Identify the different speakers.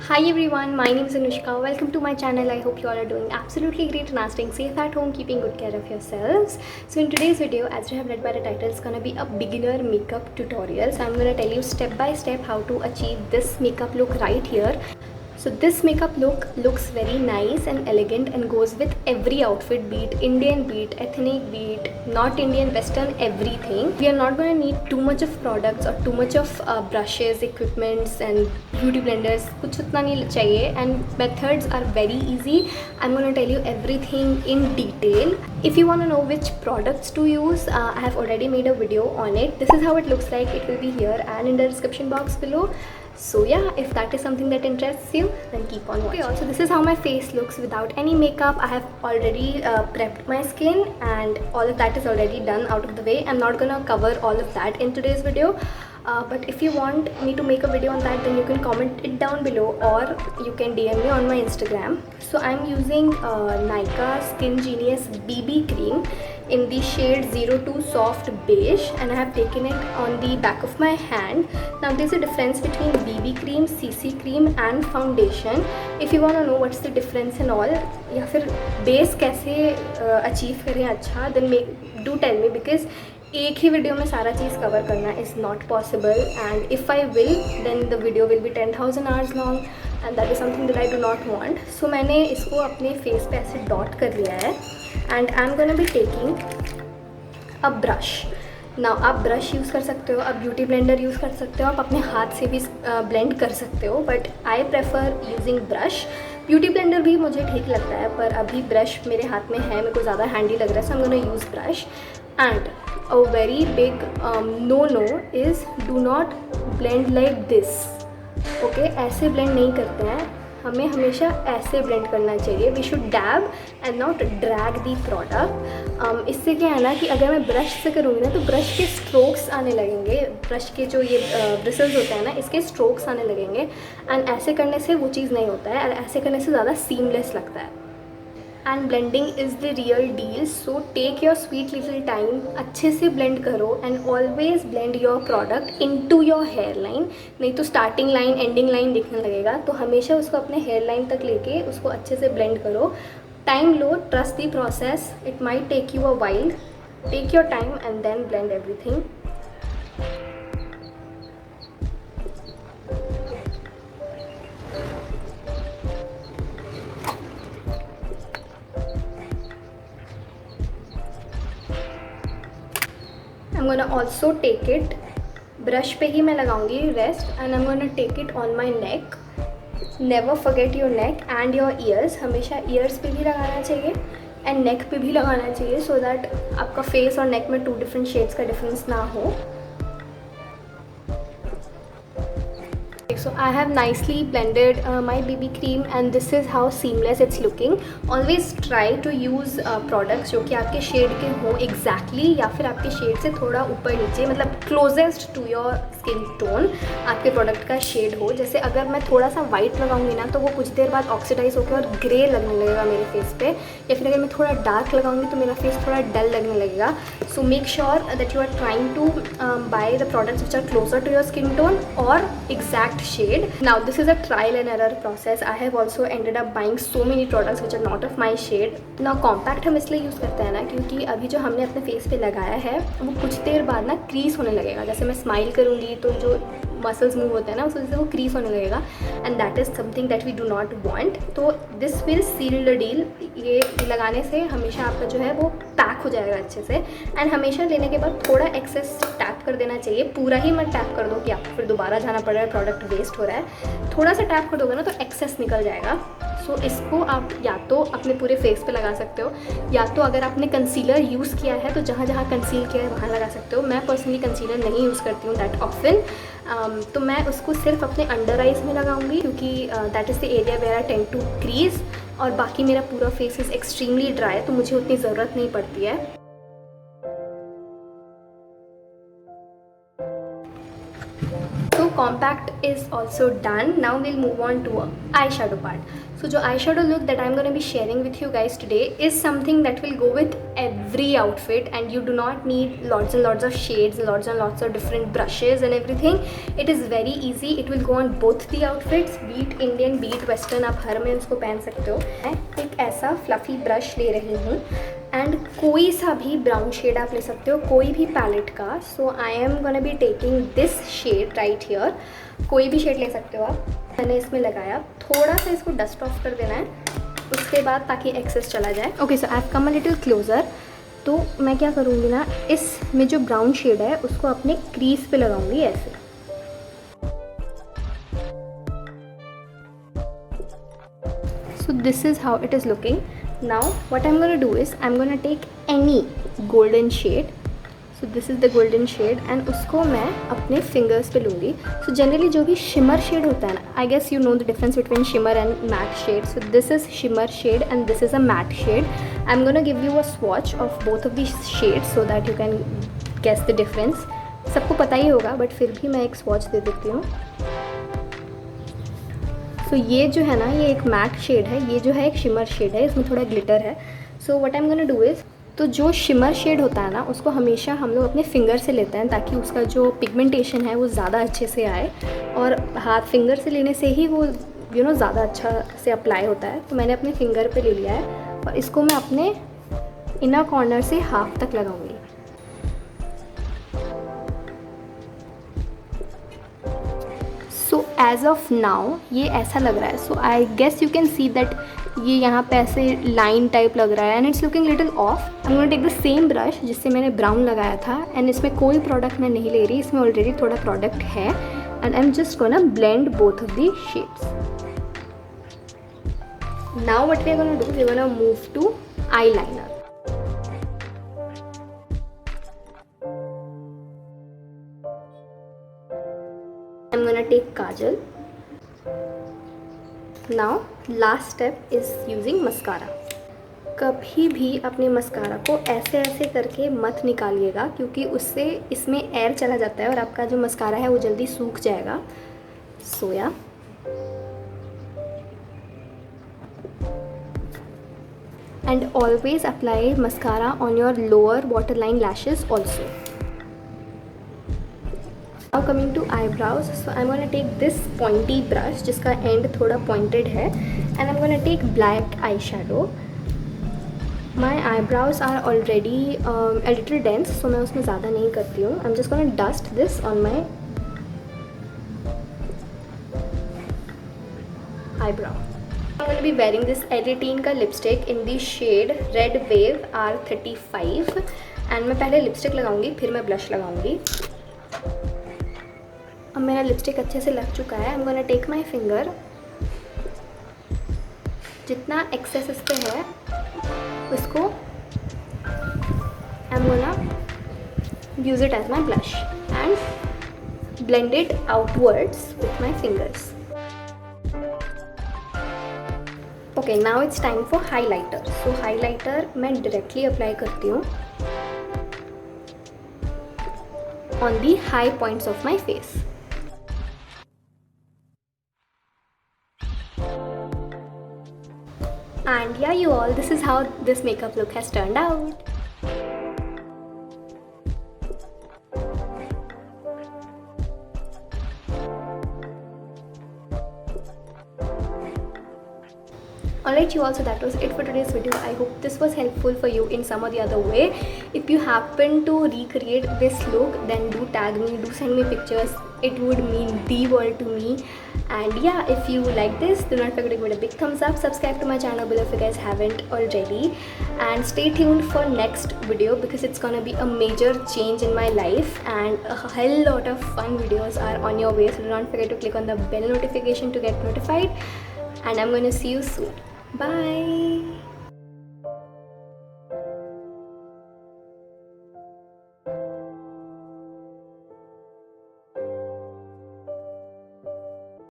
Speaker 1: Hi everyone, my name is Anushka. Welcome to my channel. I hope you all are doing absolutely great and are staying safe at home, keeping good care of yourselves. So in today's video, as you have read by the title, it's gonna be a beginner makeup tutorial. So I'm gonna tell you step by step how to achieve this makeup look right here. So this makeup look looks very nice and elegant and goes with every outfit, be it Indian, be it ethnic, be it not Indian, western, everything. We are not going to need too much of products or too much of brushes, equipments and beauty blenders. कुछ उतना नहीं चाहिए and methods are very easy. I'm going to tell you everything in detail. If you want to know which products to use, I have already made a video on it. This is how it looks like. It will be here and in the description box below. So yeah, if that is something that interests you, then keep on watching. Okay, also this is how my face looks without any makeup. I have already prepped my skin and all of that is already done out of the way. I'm not gonna cover all of that in today's video. But if you want me to make a video on that, then you can comment it down below or you can DM me on my Instagram. So I'm using Nykaa Skin Genius BB cream in the shade 02 Soft Beige, and I have taken it on the back of my hand. Now there's a difference between BB cream, CC cream and foundation. If you want to know what's the difference and all, या फिर base कैसे achieve करें अच्छा, then do tell me, because एक ही video में सारा चीज़ cover करना is not possible, and if I will then the video will be 10,000 hours long and that is something that I do not want. So मैंने इसको अपने face पे ऐसे डॉट कर लिया है and I am gonna be taking a brush. Now आप brush use कर सकते हो, आप ब्यूटी ब्लेंडर यूज़ कर सकते हो, आप अपने हाथ से भी ब्लेंड कर सकते हो, but I prefer using brush. Beauty blender भी मुझे ठीक लगता है, पर अभी ब्रश मेरे हाथ में है, मेरे को ज़्यादा हैंडी लग रहा है, so I am gonna use brush. And a very big no is do not blend like this. Okay, ऐसे blend नहीं करते हैं, हमें हमेशा ऐसे blend करना चाहिए. We should dab and not drag the product. इससे क्या है ना कि अगर मैं ब्रश से करूँगी ना तो ब्रश के स्ट्रोक्स आने लगेंगे, ब्रश के जो ये ब्रिसल्स होते हैं ना इसके स्ट्रोक्स आने लगेंगे, एंड ऐसे करने से वो चीज़ नहीं होता है, और ऐसे करने से ज़्यादा सीमलेस लगता है. And blending is the real deal, so take your sweet little time, अच्छे से ब्लेंड करो and always blend your product into your hairline. नहीं तो स्टार्टिंग लाइन एंडिंग लाइन दिखने लगेगा, तो हमेशा उसको अपने हेयर लाइन तक लेके उसको अच्छे से ब्लेंड करो. टाइम लो, trust the process, it might take you a while. Take your time and then blend everything. I'm gonna also take it, brush पे ही मैं लगाऊंगी rest, and I'm gonna take it on my neck. Never forget your neck and your ears. हमेशा ears पे भी लगाना चाहिए and neck पे भी लगाना चाहिए, so that आपका face और neck में 2 different shades का difference ना हो. So I have nicely blended my BB cream and this is how seamless it's looking. Always try to use products जो कि आपके शेड के हो exactly, या फिर आपके शेड से थोड़ा ऊपर नीचे, मतलब closest to your skin tone आपके प्रोडक्ट का शेड हो. जैसे अगर मैं थोड़ा सा वाइट लगाऊंगी ना तो वो कुछ देर बाद ऑक्सीडाइज होकर और ग्रे लगने लगेगा मेरे फेस पे, या फिर अगर मैं थोड़ा डार्क लगाऊंगी तो मेरा फेस थोड़ा डल लगने लगेगा. So make sure that you are trying to buy the products which are closer to your skin tone और exact shade. Now this is a trial and error process. I have also ended up buying so many products which are not of my shade. Now compact हम इसलिए use करते हैं ना क्योंकि अभी जो हमने अपने फेस पे लगाया है वो कुछ देर बाद ना क्रीज होने लगेगा. जैसे मैं स्माइल करूँगी तो जो मसल्स मूव होते हैं ना उस वजह से वो क्रीज होने लगेगा, and that is something that we do not want. तो this will seal the deal. ये लगाने से हमेशा आपका जो है वो पैक हो जाएगा अच्छे से, एंड हमेशा लेने के बाद थोड़ा एक्सेस टैप कर देना चाहिए. पूरा ही मत टैप कर दो कि आपको फिर दोबारा जाना पड़ रहा है, प्रोडक्ट वेस्ट हो रहा है. थोड़ा सा टैप कर दोगे ना तो एक्सेस निकल जाएगा. सो इसको आप या तो अपने पूरे फेस पे लगा सकते हो, या तो अगर आपने कंसीलर यूज़ किया है तो जहाँ जहाँ कंसील किया है वहाँ लगा सकते हो. मैं पर्सनली कंसीलर नहीं यूज़ करती हूँ दैट ऑफन, तो मैं उसको सिर्फ अपने अंडर आइज़ में लगाऊंगी क्योंकि that is the area where I tend to crease, और बाकी मेरा पूरा फेस इज़ एक्सट्रीमली ड्राई तो मुझे उतनी ज़रूरत नहीं पड़ती है. So compact is also done. Now we'll move on to eyeshadow part. So So जो eyeshadow look that I'm gonna be sharing with you guys today is something that will go with every outfit, and you do not need lots and lots of shades, lots and lots of different brushes and everything. It is very easy. It will go on both the outfits, be it Indian, be it Western. आप हर में उसको पहन सकते हो. मैं एक ऐसा fluffy brush ले रही हूँ एंड कोई सा भी ब्राउन शेड आप ले सकते हो, कोई भी पैलेट का. So I am gonna be taking this shade right here. कोई भी शेड ले सकते हो आप. मैंने इसमें लगाया, थोड़ा सा इसको डस्ट ऑफ कर देना है उसके बाद, ताकि एक्सेस चला जाए. Okay, so I have come a little closer. तो मैं क्या करूँगी ना, इसमें जो ब्राउन शेड है उसको अपने क्रीज पे लगाऊंगी ऐसे. So this is how it is looking. Now what I'm going to do is I'm going to take any golden shade. So this is the golden shade and उसको मैं अपने fingers पे लूँगी. So generally जो भी shimmer shade होता है ना, I guess you know the difference between shimmer and matte shade. So this is shimmer shade and this is a matte shade. I'm going to give you a swatch of both of these shades so that you can guess the difference. सबको पता ही होगा but फिर भी मैं एक swatch दे देती हूँ. So ये जो है ना, ये एक मैट शेड है, ये जो है एक शिमर शेड है, इसमें थोड़ा ग्लिटर है. So what I am gonna do is, तो जो शिमर शेड होता है ना उसको हमेशा हम लोग अपने फिंगर से लेते हैं ताकि उसका जो पिगमेंटेशन है वो ज़्यादा अच्छे से आए, और हाथ फिंगर से लेने से ही वो ज़्यादा अच्छा से अप्लाई होता है. तो मैंने अपने फिंगर पे ले लिया है और इसको मैं अपने इनर कॉर्नर से हाफ तक लगाऊंगी. सो एज ऑफ नाउ ये ऐसा लग रहा है. So I guess you can see that ये यहाँ पे ऐसे लाइन टाइप लग रहा है and it's looking little off. I am gonna take the same brush जिससे मैंने ब्राउन लगाया था, एंड इसमें कोई प्रोडक्ट मैं नहीं ले रही, इसमें ऑलरेडी थोड़ा प्रोडक्ट है, and I am just gonna blend both of the shades. Now what we are gonna do, we are gonna move to eyeliner. I'm gonna take kajal. Now last step is using mascara. कभी भी अपने mascara को ऐसे ऐसे करके मत निकालिएगा क्योंकि उससे इसमें एयर चला जाता है और आपका जो मस्कारा है वो जल्दी सूख जाएगा. सोया and always apply mascara on your lower waterline lashes also. Now coming to eyebrows, so I'm gonna take this pointy brush जिसका end थोड़ा pointed है, and I'm gonna take black eyeshadow. My eyebrows are already a little dense, so मैं उसमें ज़्यादा नहीं करती हूँ. I'm just gonna dust this on my eyebrow. I'm gonna be wearing this L18 का lipstick in the shade Red Wave R35, and मैं पहले lipstick लगाऊंगी फिर मैं blush लगाऊंगी. अब मेरा लिपस्टिक अच्छे से लग चुका है. I am gonna take my finger, जितना एक्सेस इस पे है उसको I am gonna use it as my blush and blend it outwards with my fingers. Okay, now it's time for highlighter. So highlighter मैं डायरेक्टली अप्लाई करती हूँ on the high points of my face. And yeah, you all, this is how this makeup look has turned out. Alright you all, so that was it for today's video. I hope this was helpful for you in some or the other way. If you happen to recreate this look, then do tag me, do send me pictures. It would mean the world to me. And yeah, if you like this, do not forget to give it a big thumbs up. Subscribe to my channel below if you guys haven't already, and stay tuned for next video because it's gonna be a major change in my life and a hell lot of fun videos are on your way. So do not forget to click on the bell notification to get notified, and I'm gonna see you soon. Bye.